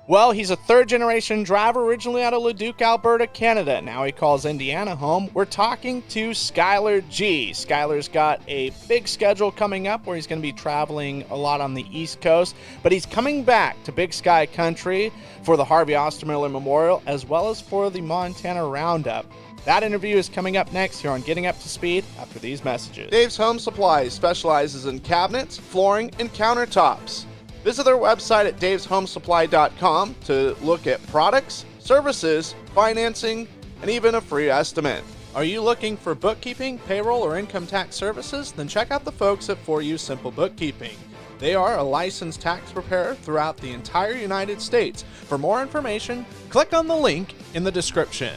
Well, he's a third-generation driver originally out of Leduc, Alberta, Canada. Now he calls Indiana home. We're talking to Skylar G. Skylar's got a big schedule coming up where he's going to be traveling a lot on the East Coast, but he's coming back to Big Sky Country for the Harvey Ostermiller Memorial as well as for the Montana Roundup. That interview is coming up next here on Getting Up to Speed after these messages. Dave's Home Supplies specializes in cabinets, flooring, and countertops. Visit their website at daveshomesupply.com to look at products, services, financing, and even a free estimate. Are you looking for bookkeeping, payroll, or income tax services? Then check out the folks at For You Simple Bookkeeping. They are a licensed tax preparer throughout the entire United States. For more information, click on the link in the description.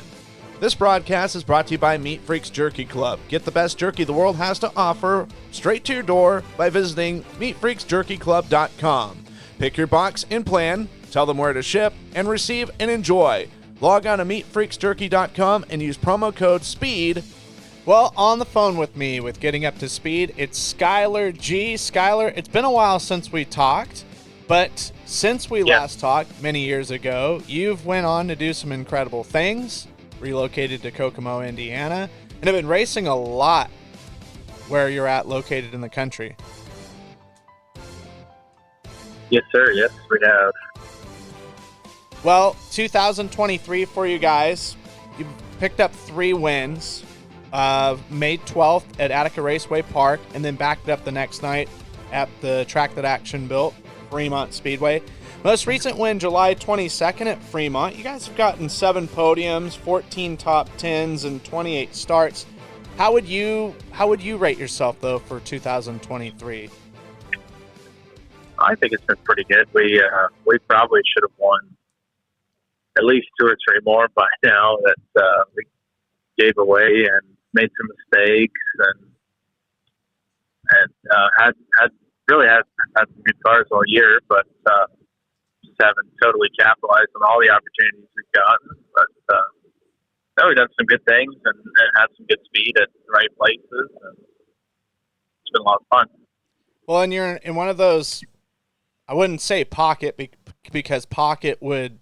This broadcast is brought to you by Meat Freaks Jerky Club. Get the best jerky the world has to offer straight to your door by visiting meatfreaksjerkyclub.com. Pick your box and plan, tell them where to ship, and receive and enjoy. Log on to meatfreaksjerky.com and use promo code SPEED. Well, on the phone with me with Getting Up to Speed, it's Skylar G. Skylar, it's been a while since we talked, but since we last talked many years ago, you've went on to do some incredible things. Relocated to Kokomo, Indiana, and have been racing a lot where you're at located in the country. Yes, sir. Yes, we have. Well, 2023 for you guys. You picked up 3 wins. May 12th at Attica Raceway Park, and then backed it up the next night at the track that Action built, Fremont Speedway. Most recent win, July 22nd at Fremont. You guys have gotten 7 podiums, 14 top 10s, and 28 starts. How would you rate yourself, though, for 2023? I think it's been pretty good. We probably should have won at least 2 or 3 more by now that we gave away and made some mistakes and had some good cars all year, but just haven't totally capitalized on all the opportunities we've gotten. But no, we've done some good things and had some good speed at the right places, and it's been a lot of fun. Well, and you're in one of those, I wouldn't say pocket because pocket would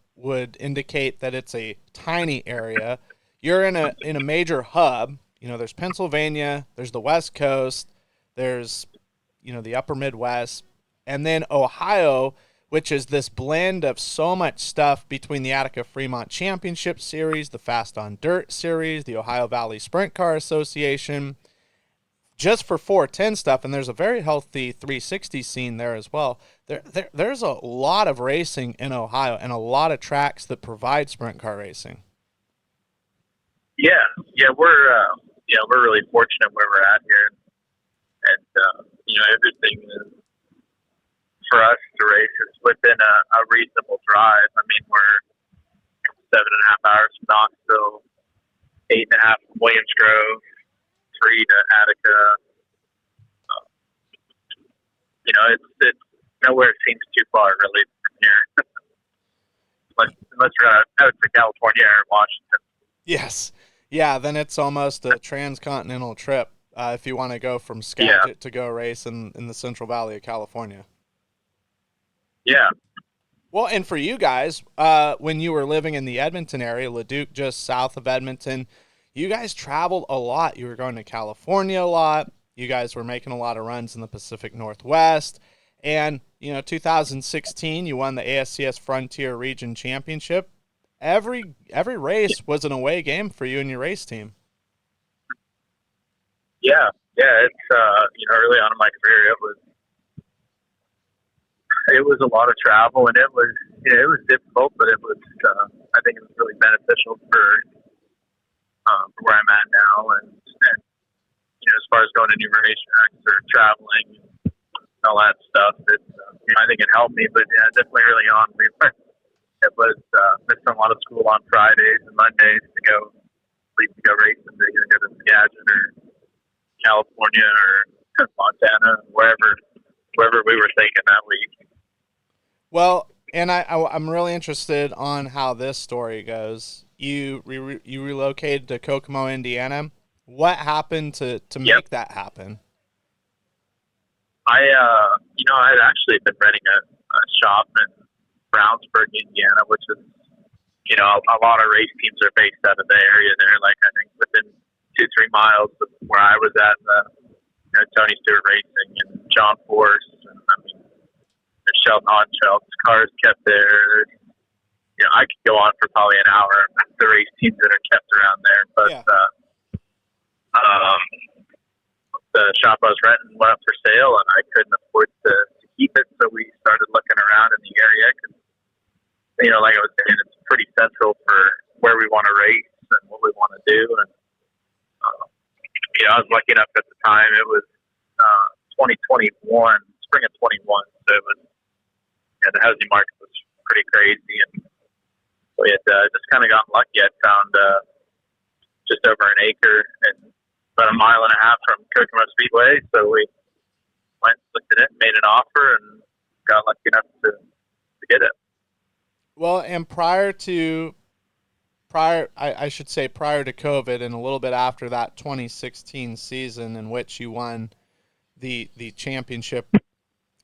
indicate that it's a tiny area. You're in a major hub. You know, there's Pennsylvania, there's the West Coast, there's, you know, the upper Midwest, and then Ohio, which is this blend of so much stuff between the Attica Fremont Championship Series, the Fast on Dirt Series, the Ohio Valley Sprint Car Association, just for 410 stuff, and there's a very healthy 360 scene there as well. There's a lot of racing in Ohio and a lot of tracks that provide sprint car racing. Yeah, we're really fortunate where we're at here, and everything is, for us to race is within a reasonable drive. I mean, we're 7.5 hours from Knoxville, 8.5 from Williams Grove, 3 to Attica. It's nowhere seems too far really from here, unless we're out to California or Washington. Yes. Yeah, then it's almost a transcontinental trip if you want to go from Skagit to go race in the Central Valley of California. Yeah. Well, and for you guys, when you were living in the Edmonton area, Leduc just south of Edmonton, you guys traveled a lot. You were going to California a lot. You guys were making a lot of runs in the Pacific Northwest. And, 2016, you won the ASCS Frontier Region Championship. Every race was an away game for you and your race team. Yeah. It's early on in my career, it was a lot of travel, and it was difficult, but it was I think it was really beneficial for where I'm at now, and as far as going to new racetracks or traveling and all that stuff, I think it helped me. But definitely early on, it was missing a lot of school on Fridays and Mondays to go racing, to go to Skagit or California or Montana, wherever we were thinking that week. Well, and I'm really interested on how this story goes. You relocated to Kokomo, Indiana. What happened to make that happen? I had actually been renting a shop Brownsburg, Indiana, which is, a lot of race teams are based out of the area there. Like, I think within 2-3 miles of where I was at, Tony Stewart Racing and John Force, and there's Sheldon Honsfeld's cars kept there. I could go on for probably an hour of the race teams that are kept around there, but Yeah. The shop I was renting went up for sale, and I couldn't afford to keep it, so we started looking around in the area. Cause, like I was saying, it's pretty central for where we want to race and what we want to do. And I was lucky enough at the time. It was 2021, spring of 21, so it was the housing market was pretty crazy, and we had just kind of gotten lucky. I found just over an acre and about a mile and a half from Kokomo Speedway. So we went, looked at it, made an offer, and got lucky enough to get it. Well, and prior to COVID and a little bit after that 2016 season in which you won the championship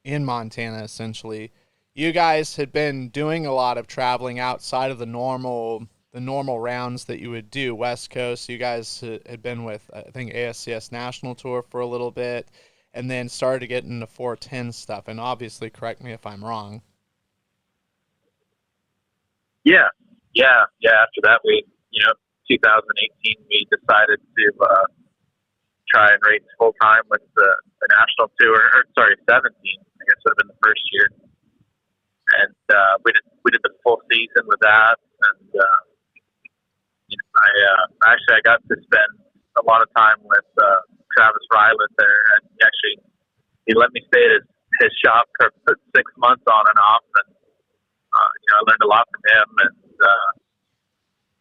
in Montana, essentially, you guys had been doing a lot of traveling outside of the normal rounds that you would do. West Coast, you guys had been with, I think, ASCS National Tour for a little bit, and then started to get into 410 stuff. And obviously, correct me if I'm wrong. Yeah. After that, we, 2018, we decided to try and race full time with the national tour. 17, I guess would have been the first year, and we did the full season with that. And I got to spend a lot of time with Travis Ryland there, and he let me stay at his shop for 6 months on and off, and I learned a lot from him, and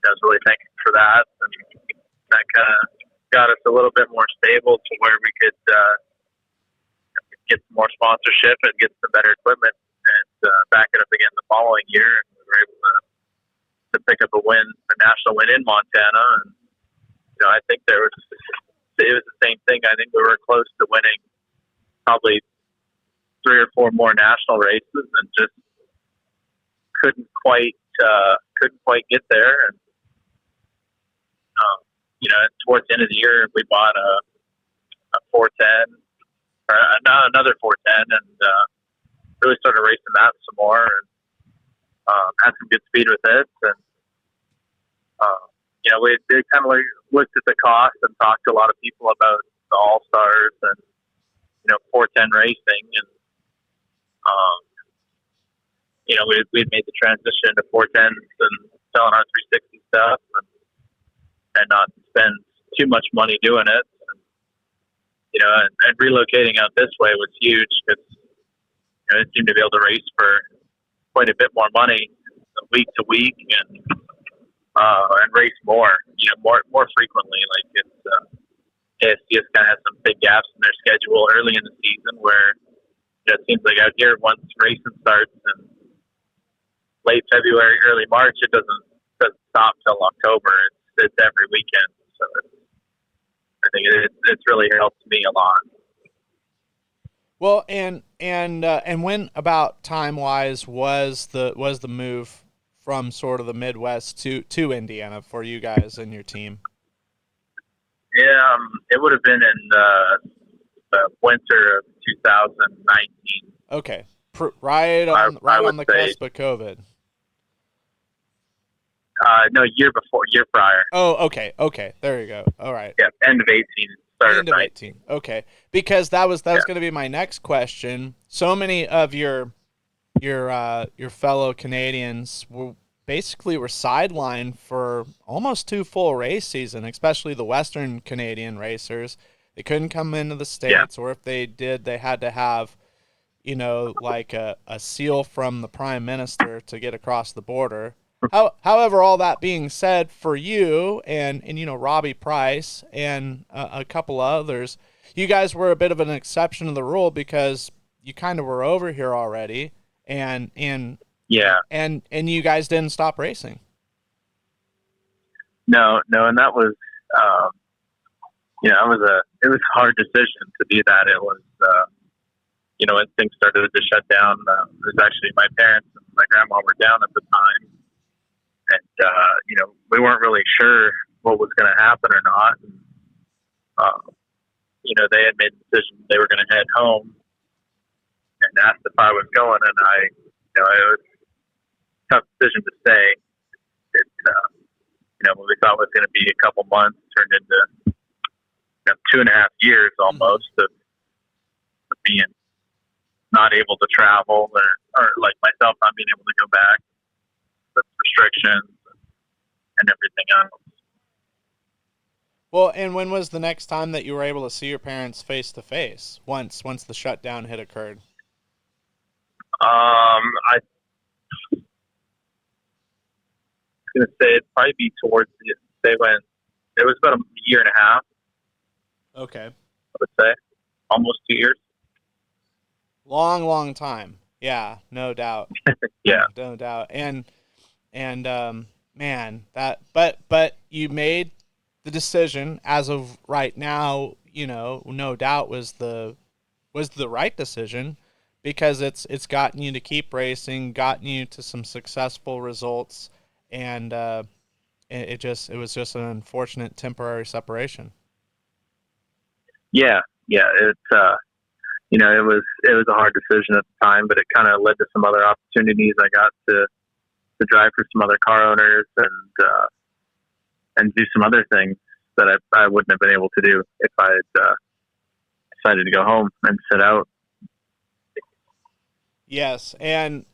I was really thankful for that. And that kind of got us a little bit more stable to where we could get some more sponsorship and get some better equipment and back it up again the following year. And we were able to pick up a national win in Montana. And, I think it was the same thing. I think we were close to winning probably 3 or 4 more national races and just couldn't quite get there. And, towards the end of the year, we bought a 410 or another 410 and really started racing that some more and had some good speed with it. And, we did kind of looked at the cost and talked to a lot of people about the All-Stars and, 410 racing. And, we'd made the transition to 410s and selling our 360 stuff and not spend too much money doing it. And relocating out this way was huge because it seemed to be able to race for quite a bit more money week to week and race more frequently. Like ASCS kind of has some big gaps in their schedule early in the season where it seems like out here once racing starts in late February, early March, it doesn't stop till October. It's every weekend. So I think it's really helped me a lot. Well, and when about time wise was the move from sort of the Midwest to Indiana for you guys and your team? Yeah, it would have been in the winter of 2019. Okay, right on the cusp of COVID. No, year prior. Oh, okay, there you go. All right. Yeah, end of 18, start of 19. Okay, because that was going to be my next question. So many of your fellow Canadians were sidelined for almost 2 full race season, especially the Western Canadian racers. They couldn't come into the States, or if they did, they had to have, like a seal from the Prime Minister to get across the border. However, all that being said, for you and Robbie Price and a couple others, you guys were a bit of an exception to the rule because you kind of were over here already, and you guys didn't stop racing. No, and that was it was a hard decision to do that. It was when things started to shut down, it was actually my parents and my grandma were down at the time, and we weren't really sure what was going to happen or not. And, they had made the decision they were going to head home and asked if I was going, and it was a tough decision to stay. It, what we thought was going to be a couple months turned into 2.5 years almost of being not able to travel, or like myself not being able to go back with restrictions and everything else. Well, and when was the next time that you were able to see your parents face to face? Once the shutdown had occurred. I was gonna say it'd probably be towards it was about a year and a half. Okay. I would say almost 2 years. Long time. Yeah, no doubt. Yeah, no doubt. And man, but you made the decision as of right now, no doubt was the right decision, because it's gotten you to keep racing, gotten you to some successful results, and it was just an unfortunate temporary separation. Yeah. It was a hard decision at the time, but it kind of led to some other opportunities. I got to drive for some other car owners and do some other things that I wouldn't have been able to do if I had decided to go home and sit out. Yes, and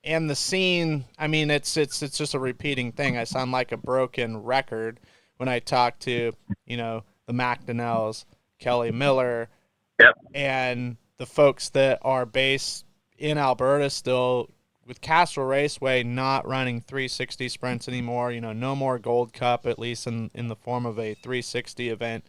the scene, I mean, it's just a repeating thing. I sound like a broken record when I talk to, the McDonnells, Kelly Miller, yep, and the folks that are based in Alberta still, with Castro Raceway not running 360 sprints anymore, no more Gold Cup, at least in the form of a 360 event.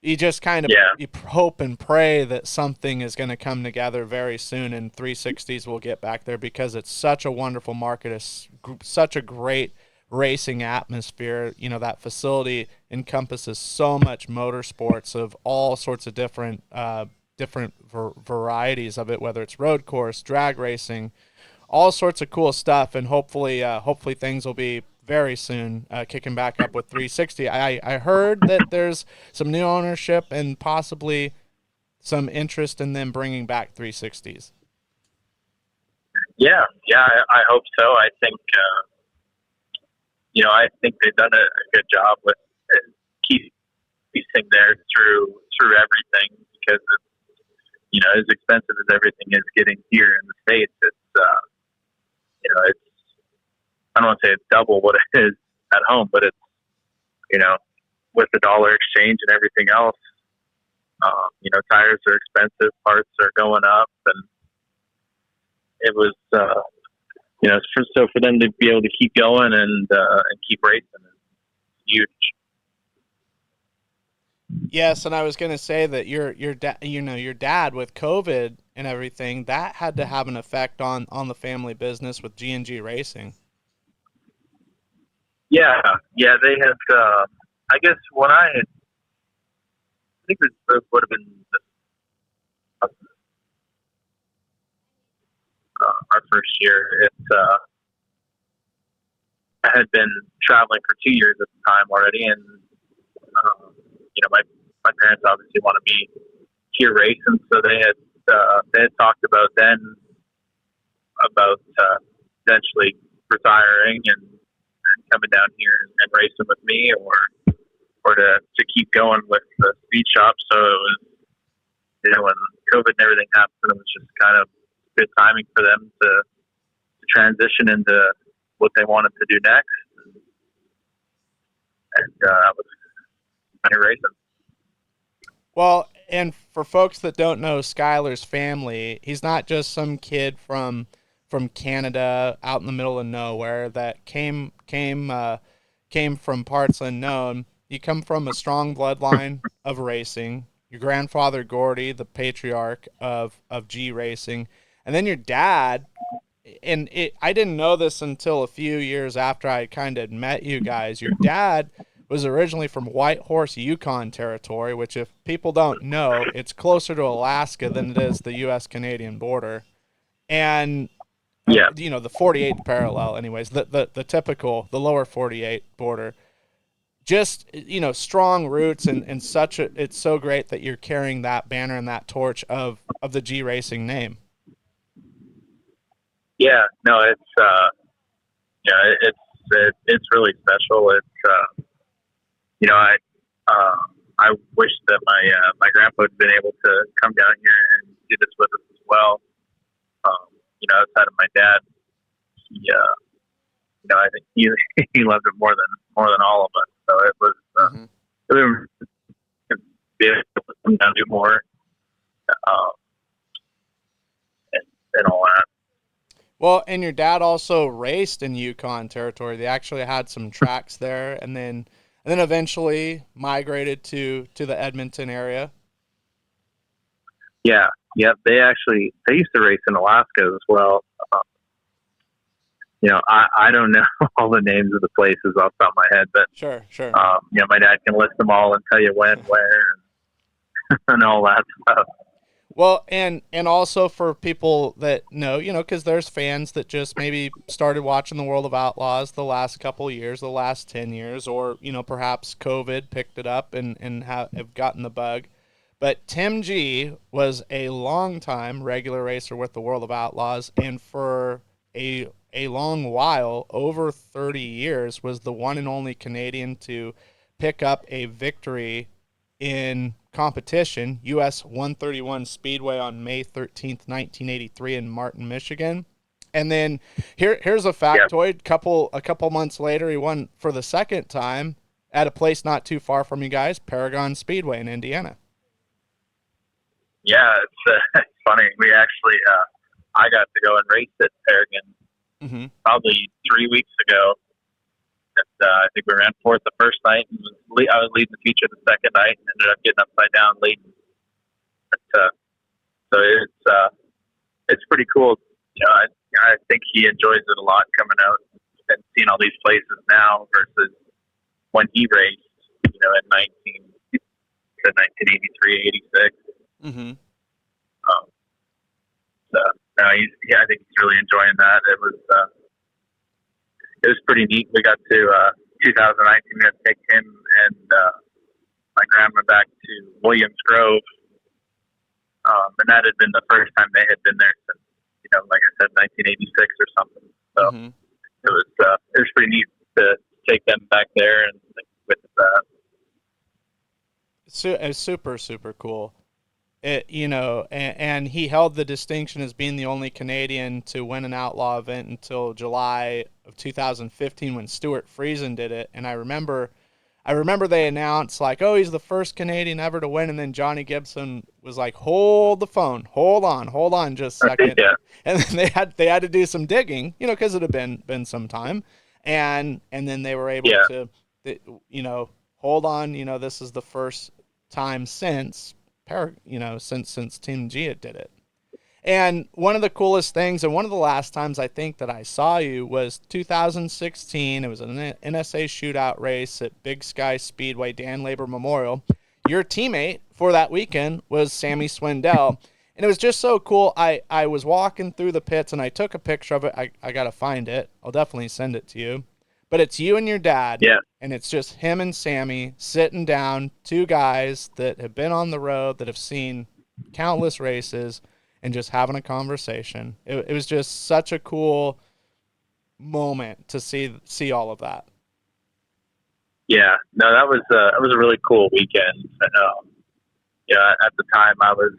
You just kind of you hope and pray that something is going to come together very soon and 360s will get back there, because it's such a wonderful market. It's such a great racing atmosphere. That facility encompasses so much motorsports of all sorts of different varieties of it, whether it's road course, drag racing, all sorts of cool stuff. And hopefully things will be very soon kicking back up with 360. I heard that there's some new ownership and possibly some interest in them bringing back 360s. Yeah, I hope so. I think I think they've done a good job with keeping there through everything, because as expensive as everything is getting here in the States, it's it's, I don't want to say it's double what it is at home, but it's with the dollar exchange and everything else, tires are expensive, parts are going up, and it was so for them to be able to keep going and keep racing is huge. Yes, and I was going to say that your dad with COVID and everything, that had to have an effect on the family business with G&G Racing. Yeah, they had. I guess when I think this would have been our first year. I had been traveling for 2 years at the time already, and my parents obviously want to be here racing, so they had talked about eventually retiring and coming down here and racing with me, or to keep going with the speed shop. So it was, when COVID and everything happened, it was just kind of good timing for them to transition into what they wanted to do next. And that was kind of racing. Well, and for folks that don't know Skylar's family, he's not just some kid from Canada out in the middle of nowhere that came from parts unknown. You come from a strong bloodline of racing. Your grandfather Gordy, the patriarch of G Racing, and then your dad. I didn't know this until a few years after I kind of met you guys. Your dad was originally from Whitehorse, Yukon territory, which, if people don't know, it's closer to Alaska than it is the U.S.-Canadian border. And Yeah. the 48th parallel, anyways, the typical, the lower 48 border. Just, strong roots, and it's so great that you're carrying that banner and that torch of the G Racing name. Yeah, no, it's really special. I wish that my grandpa had been able to come down here and do this with us as well. Outside of my dad, I think he he loved it more than all of us. So it was really be able to come down and do more, and all that. Well, and your dad also raced in Yukon territory. They actually had some tracks there, and then eventually migrated to the Edmonton area. Yeah, they used to race in Alaska as well. I don't know all the names of the places off the top of my head, but sure. My dad can list them all and tell you when, where, and all that stuff. Well, and also for people that know, because there's fans that just maybe started watching the World of Outlaws the last couple of years, the last 10 years, or, perhaps COVID picked it up and have gotten the bug. But Tim G was a long-time regular racer with the World of Outlaws, and for a long while, over 30 years, was the one and only Canadian to pick up a victory in competition, US 131 Speedway, on May 13th, 1983 in Martin, Michigan. And then here's a factoid. A couple months later, he won for the second time at a place not too far from you guys, Paragon Speedway in Indiana. Yeah, it's funny. We actually, I got to go and race at Paragon probably 3 weeks ago. And, I think we ran fourth the first night, and I was leading the feature the second night, and ended up getting upside down leading. But, so it's pretty cool. I think he enjoys it a lot coming out and seeing all these places now versus when he raced, in 1983, 86. Mm-hmm. I think he's really enjoying that. It was pretty neat. We got to 2019. We got to take him and my grandma back to Williams Grove, and that had been the first time they had been there since, like I said, 1986 or something. So it was pretty neat to take them back there and with that. So it's super, super cool. And he held the distinction as being the only Canadian to win an outlaw event until July of 2015 when Stuart Friesen did it. And I remember they announced, like, oh, he's the first Canadian ever to win, and then Johnny Gibson was like, hold the phone, hold on just a second. Yeah. And then they had to do some digging, because it had been some time, and then they were able to, hold on, this is the first time since Tim G did it. And one of the coolest things, and one of the last times I think that I saw you, was 2016. It was an NSA shootout race at Big Sky Speedway, Dan Labor Memorial. Your teammate for that weekend was Sammy Swindell. And it was just so cool. I was walking through the pits, and I took a picture of it. I got to find it. I'll definitely send it to you. But it's you and your dad. Yeah. And it's just him and Sammy sitting down, two guys that have been on the road, that have seen countless races, and just having a conversation. It was just such a cool moment to see all of that. Yeah, no, that was a really cool weekend. At the time I was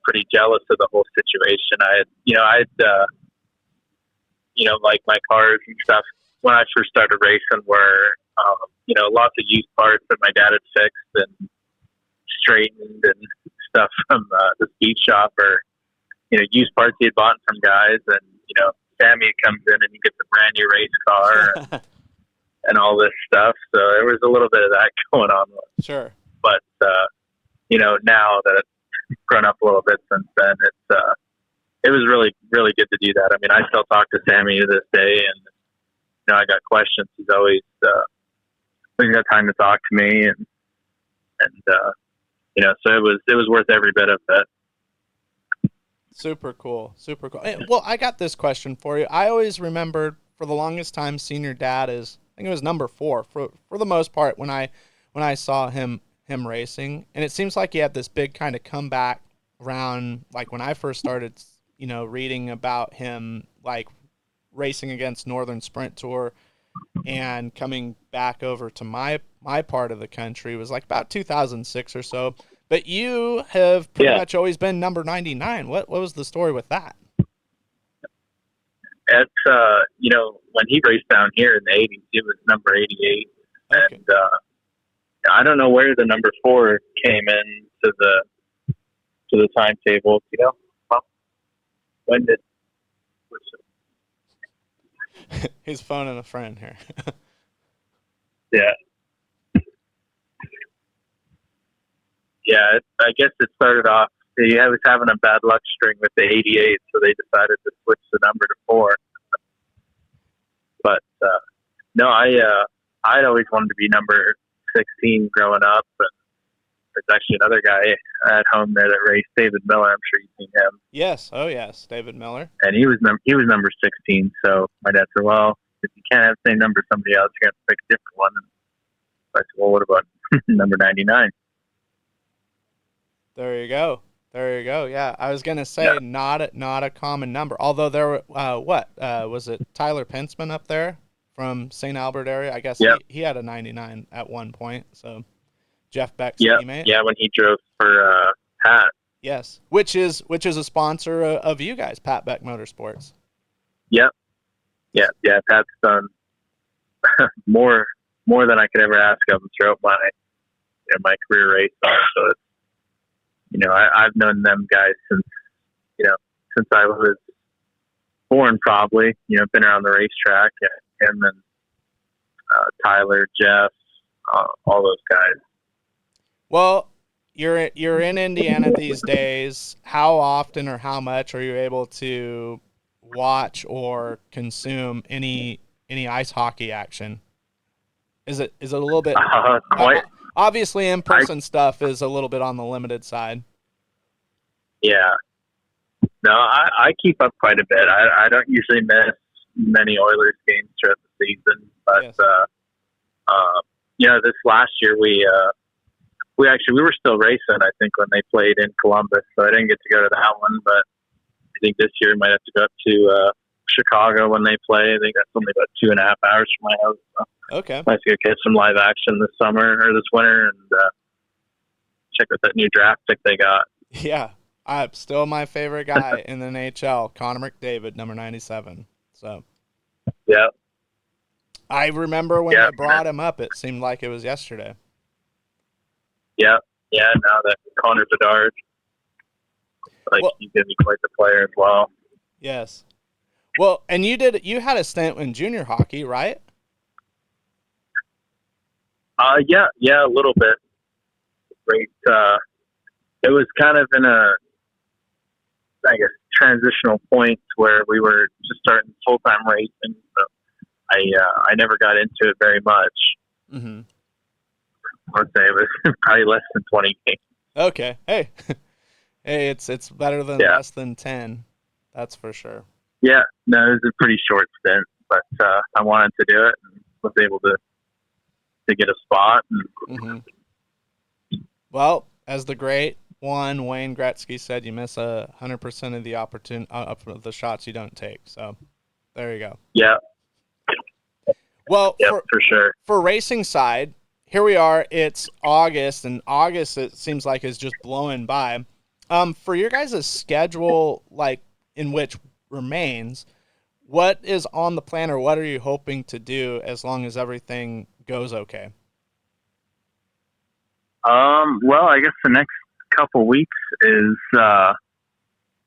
pretty jealous of the whole situation. I had like my cars and stuff when I first started racing were, lots of used parts that my dad had fixed and straightened and stuff from the speed shop, or, used parts he had bought from guys. And, Sammy comes in and he gets a brand new race car and all this stuff. So there was a little bit of that going on. Sure. But, now that it's grown up a little bit since then, it was really, really good to do that. I mean, I still talk to Sammy to this day, and, I got questions. He's always, he got time to talk to me, and so it was worth every bit of it. Super cool. Super cool. Well, I got this question for you. I always remembered for the longest time seeing your dad as, I think it was number 4 for the most part when I saw him racing. And it seems like he had this big kind of comeback around like when I first started, reading about him, like racing against Northern Sprint Tour and coming back over to my part of the country was like about 2006 or so. But you have pretty much always been number 99. What was the story with that? It's when he raced down here in the 80s, he was number 88, okay. And I don't know where the number 4 came in to the timetable. When did? He's phoning a friend here. Yeah. Yeah, I guess it started off, he was having a bad luck string with the 88, so they decided to switch the number to 4. But, no, I'd always wanted to be number 16 growing up, and there's actually another guy at home there that raced, David Miller. I'm sure you've seen him. Yes. Oh, yes, David Miller. And he was number 16, so my dad said, well, if you can't have the same number as somebody else, you're going to have to pick a different one. And I said, well, what about number 99? There you go. Yeah, I was gonna say not a common number. Although there were was it Tyler Pensman up there from St. Albert area? I guess he had a 99 at one point. So Jeff Beck's teammate. Yeah, when he drove for Pat. Yes, which is a sponsor of you guys, Pat Beck Motorsports. Yep. Yeah. Pat's done more than I could ever ask of him throughout my career race. So it's, I've known them guys since I was born, probably. Been around the racetrack, him and Tyler, Jeff, all those guys. Well, you're in Indiana these days. How often or how much are you able to watch or consume any ice hockey action? Is it a little bit? Obviously, in-person stuff is a little bit on the limited side. Yeah. No, I keep up quite a bit. I don't usually miss many Oilers games throughout the season, but yes. This last year we were still racing, I think, when they played in Columbus, so I didn't get to go to that one. But I think this year we might have to go up to Chicago when they play. I think that's only about 2.5 hours from my house. So. Okay. Nice to get some live action this summer or this winter and check out that new draft pick they got. Yeah. Still my favorite guy in the NHL, Connor McDavid, number 97. So. Yeah. I remember when they brought him up, it seemed like it was yesterday. Yeah. Yeah, now that Connor Bedard, he's going to be quite the player as well. Yes. Well, and you had a stint in junior hockey, right? Yeah, a little bit. Great. It was kind of in a, I guess, transitional point where we were just starting full-time racing. So I never got into it very much. Mm-hmm. I would say it was probably less than 20 games. Okay. Hey, it's better than less than 10. That's for sure. Yeah, no, it was a pretty short stint, but I wanted to do it and was able to get a spot. Mm-hmm. Well, as the great one Wayne Gretzky said, you miss 100% of the of the shots you don't take. So there you go. Yeah. Well, for sure. For racing side, here we are. It's August, and August, it seems like, is just blowing by. For your guys' schedule, like in which remains, what is on the plan, or what are you hoping to do as long as everything goes okay? Well, I guess the next couple weeks is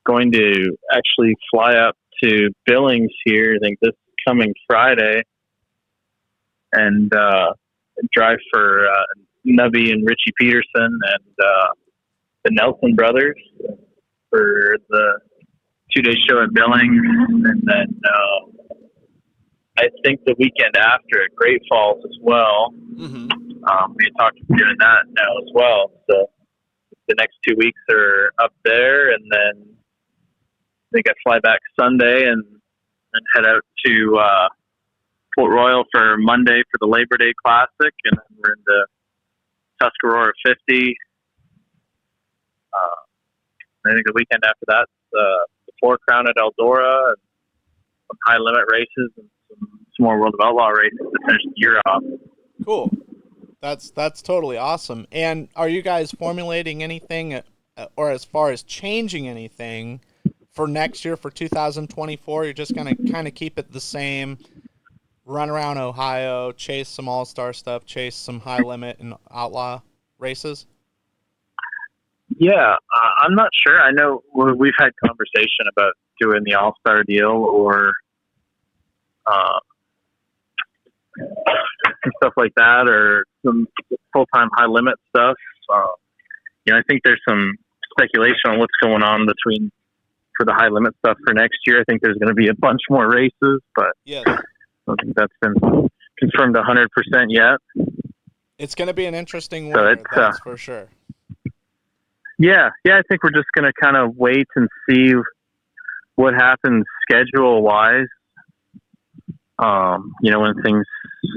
going to actually fly up to Billings here, I think this coming Friday, and drive for Nubby and Richie Peterson and the Nelson brothers for the 2-day show at Billings, and then I think the weekend after at Great Falls as well. Mm-hmm. We had talked about doing that now as well. So the next 2 weeks are up there, and then I think I fly back Sunday and head out to Port Royal for Monday for the Labor Day Classic, and then we're into Tuscarora 50. I think the weekend after that, the Four Crown at Eldora, and some high limit races, and some more World of Outlaw races to finish the year off. Cool. That's totally awesome. And are you guys formulating anything, or as far as changing anything for next year for 2024? You're just gonna kind of keep it the same, run around Ohio, chase some all-star stuff, chase some high limit and outlaw races? Yeah, I'm not sure. I know we've had conversation about doing the all-star deal or stuff like that, or some full-time high limit stuff. I think there's some speculation on what's going on for the high limit stuff for next year. I think there's going to be a bunch more races, but yes. I don't think that's been confirmed 100% yet. It's going to be an interesting winter, that's for sure. Yeah, I think we're just going to kind of wait and see what happens schedule-wise. When things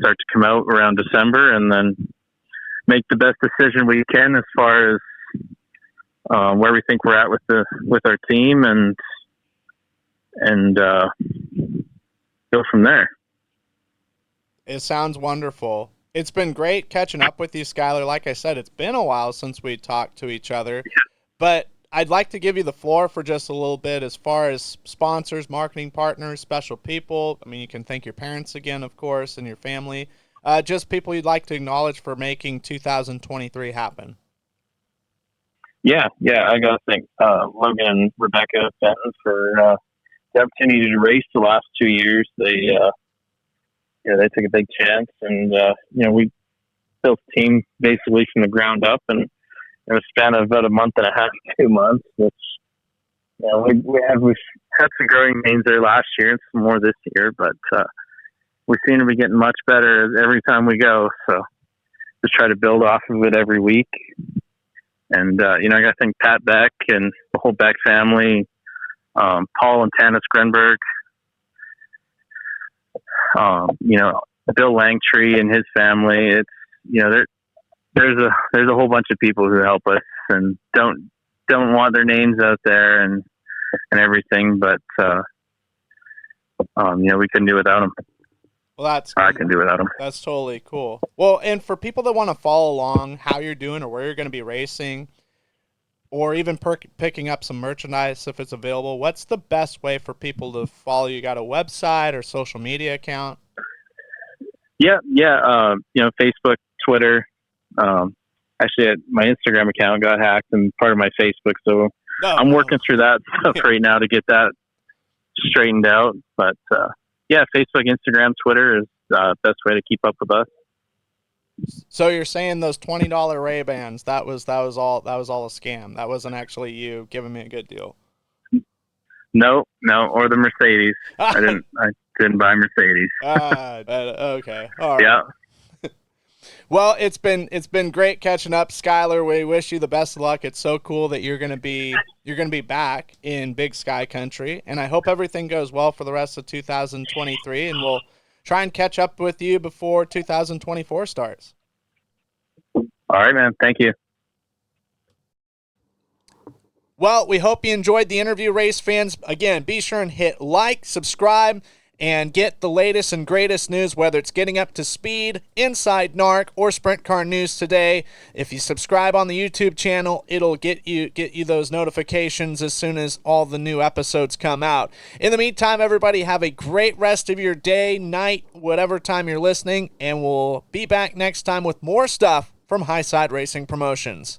start to come out around December, and then make the best decision we can as far as where we think we're at with our team, and go from there. It sounds wonderful. It's been great catching up with you, Skylar. Like I said, it's been a while since we talked to each other, but I'd like to give you the floor for just a little bit as far as sponsors, marketing partners, special people. I mean, you can thank your parents again, of course, and your family. Just people you'd like to acknowledge for making 2023 happen. Yeah, I got to thank Logan and Rebecca Fenton for the opportunity to race the last 2 years. They took a big chance, and we built a team basically from the ground up, and in a span of about a month and a half, 2 months, which we've had some growing pains there last year and some more this year, but we seem to be getting much better every time we go. So just try to build off of it every week. And I got to thank Pat Beck and the whole Beck family, Paul and Tanis Grenberg, Bill Langtree and his family. It's there's a whole bunch of people who help us and don't want their names out there and everything, but we couldn't do without them. Well, I can do without them. That's totally cool. Well, and for people that want to follow along how you're doing or where you're going to be racing, or even picking up some merchandise if it's available, what's the best way for people to follow you? Got a website or social media account? Yeah. Facebook, Twitter. Actually, my Instagram account got hacked and part of my Facebook, so I'm working through that stuff right now to get that straightened out. But Facebook, Instagram, Twitter is the best way to keep up with us. So you're saying those $20 Ray-Bans, that was all a scam. That wasn't actually you giving me a good deal. No, or the Mercedes. I didn't buy Mercedes. Okay. All right. Yeah. Well, it's been great catching up, Skylar. We wish you the best of luck. It's so cool that you're gonna be back in Big Sky Country, and I hope everything goes well for the rest of 2023. And we'll try and catch up with you before 2024 starts. All right, man. Thank you. Well, we hope you enjoyed the interview, race fans. Again, be sure and hit like, subscribe, and get the latest and greatest news, whether it's getting up to speed, inside NARC, or Sprint Car News today. If you subscribe on the YouTube channel, it'll get you those notifications as soon as all the new episodes come out. In the meantime, everybody have a great rest of your day, night, whatever time you're listening, and we'll be back next time with more stuff from Highside Racing Promotions.